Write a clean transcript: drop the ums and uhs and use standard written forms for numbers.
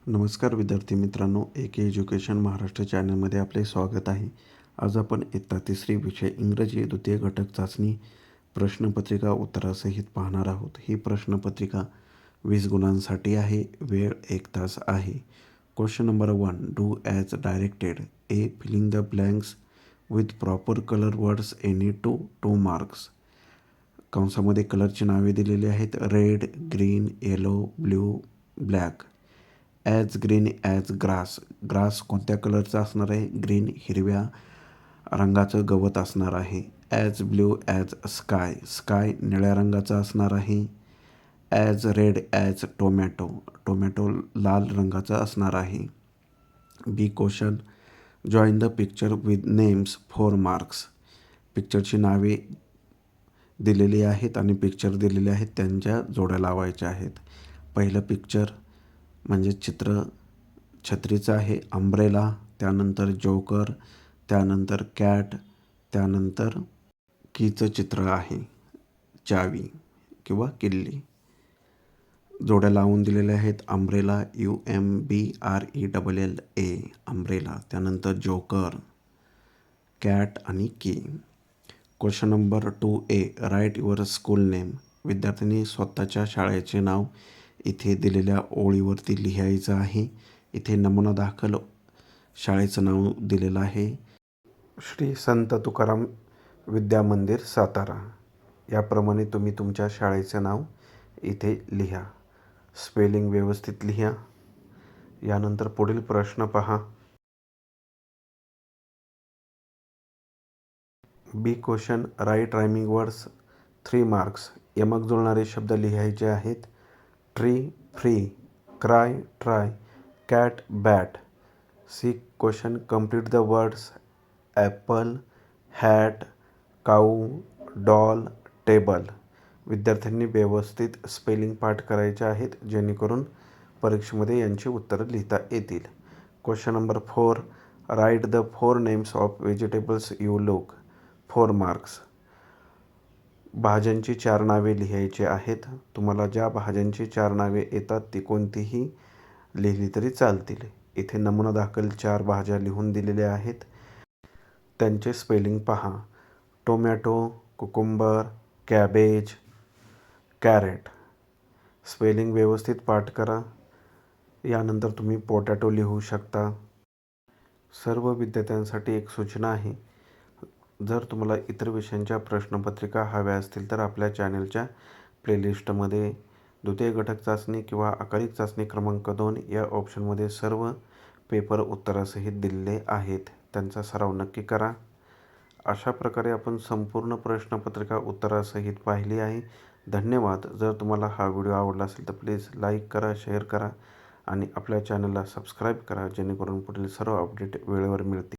नमस्कार विद्यार्थी मित्रांनो, AK एज्युकेशन महाराष्ट्र चॅनलमध्ये आपले स्वागत आहे. आज आपण इयत्ता तिसरी विषय इंग्रजी द्वितीय घटक चाचणी प्रश्नपत्रिका उत्तरासहित पाहणार आहोत. ही प्रश्नपत्रिका 20 गुणांसाठी आहे. वेळ 1 तास आहे. Question number 1, do as directed. A, filling the blanks with proper colour words any two marks. कंसामध्ये कलरची नावे दिलेली आहेत. Red, green, yellow, blue, black. As green as grass. Grass कोणत्या कलरचा असणार आहे? ग्रीन, हिरव्या रंगाचं गवत असणार आहे. As blue as sky. Sky निळ्या रंगाचा असणार आहे. As red as tomato. Tomato लाल रंगाचा असणार आहे. B question, join the picture with names 4 marks. पिक्चरची नावे दिलेली आहेत आणि पिक्चर दिलेले आहेत, त्यांच्या जोड्या लावायच्या आहेत. पहिलं पिक्चर म्हणजे चित्र छत्रीचं आहे, अंब्रेला. त्यानंतर जोकर, त्यानंतर कॅट, त्यानंतर कीचं चित्र आहे, चावी किंवा किल्ली. जोड्या लावून दिलेल्या आहेत. Umbrella, UMBRELLA, umbrella. त्यानंतर जोकर, कॅट आणि key. Question number 2A, write your school name. विद्यार्थ्यांनी स्वतःच्या शाळेचे नाव इथे दिलेल्या ओळीवरती लिहायचं आहे. इथे नमुना दाखल शाळेचं नाव दिलेलं आहे, श्री संत तुकाराम विद्या मंदिर, सातारा. याप्रमाणे तुम्ही तुमच्या शाळेचं नाव इथे लिहा. स्पेलिंग व्यवस्थित लिहा. यानंतर पुढील प्रश्न पहा. B question, write rhyming words 3 marks. यमक जुळणारे शब्द लिहायचे आहेत. Tree, free, cry, try, cat, bat. C question, complete the words apple, hat, cow, doll, table. विद्यार्थ्यांनी व्यवस्थित स्पेलिंग पाठ करायचे आहेत, जेणेकरून परीक्षेमध्ये यांची उत्तरं लिहिता येतील. Question number 4, write the 4 names of vegetables you look. 4 marks. भाज्यांची 4 नावे लिहायची आहेत. तुम्हाला ज्या भाज्यांची 4 नावे येतात ती कोणतीही लिहिली तरी चालतील. इथे नमुना दाखल 4 भाज्या लिहून दिलेल्या आहेत, त्यांचे स्पेलिंग पहा. Tomato, cucumber, cabbage, carrot. Spelling व्यवस्थित पाठ करा. यानंतर तुम्ही पोटॅटो लिहू शकता. सर्व विद्यार्थ्यांसाठी एक सूचना आहे, जर तुम्हाला इतर विषयांच्या प्रश्नपत्रिका हव्या असतील तर आपल्या चॅनलच्या प्लेलिस्टमध्ये द्वितीय घटक चाचणी किंवा आकारिक चाचणी क्रमांक 2 या ऑप्शनमध्ये सर्व पेपर उत्तरासहित दिलेले आहेत. त्यांचा सराव नक्की करा. अशा प्रकारे आपण संपूर्ण प्रश्नपत्रिका उत्तरासहित पाहिली आहे. धन्यवाद. जर तुम्हाला हा व्हिडिओ आवडला असेल तर प्लीज लाईक करा, शेअर करा आणि आपल्या चॅनलला सबस्क्राईब करा, जेणेकरून पुढील सर्व अपडेट वेळेवर मिळतील.